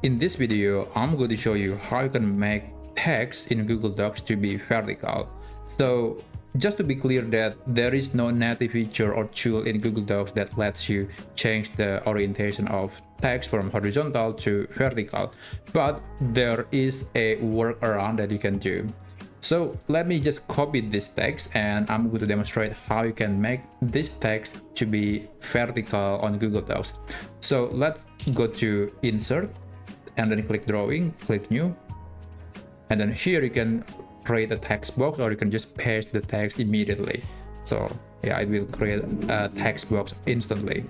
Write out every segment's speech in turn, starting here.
In this video, I'm going to show you how you can make text in Google Docs to be vertical. So just to be clear that there is no native feature or tool in Google Docs that lets you change the orientation of text from horizontal to vertical, but there is a workaround that you can do. So let me just copy this text and I'm going to demonstrate how you can make this text to be vertical on Google Docs. So let's go to Insert and then click Drawing, click New. And then here you can create a text box or you can just paste the text immediately. So yeah, it will create a text box instantly.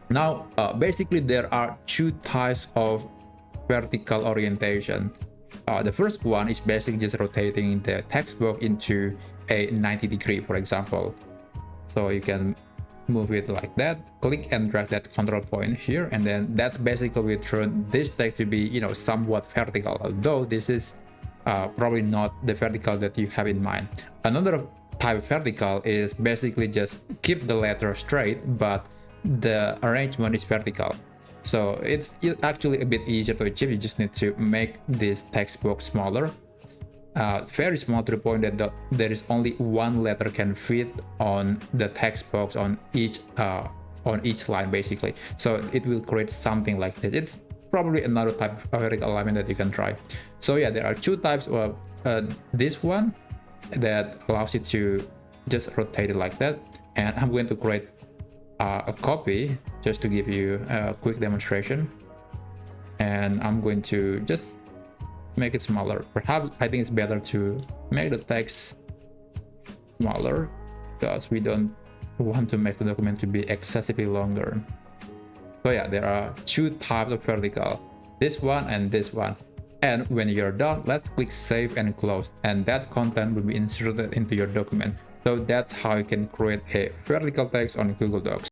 Now, basically there are two types of vertical orientation. The first one is basically just rotating the text box into a 90-degree, for example. So you can move it like that, click and drag that control point here, and then that's basically will turn this text to be, somewhat vertical, although this is probably not the vertical that you have in mind. Another type of vertical is basically just keep the letter straight, but the arrangement is vertical. So it's actually a bit easier to achieve. You just need to make this text box smaller, very small, to the point that there is only one letter can fit on the text box on each line, basically. So it will create something like this. It's probably another type of vertical alignment that you can try. So yeah, there are two types of this one that allows you to just rotate it like that, and I'm going to create a copy just to give you a quick demonstration, and I'm going to just make it smaller. Perhaps I think it's better to make the text smaller because we don't want to make the document to be excessively longer. So yeah, there are two types of vertical, this one and this one. And when you're done, let's click Save and Close, and that content will be inserted into your document. So that's how you can create a vertical text on Google Docs.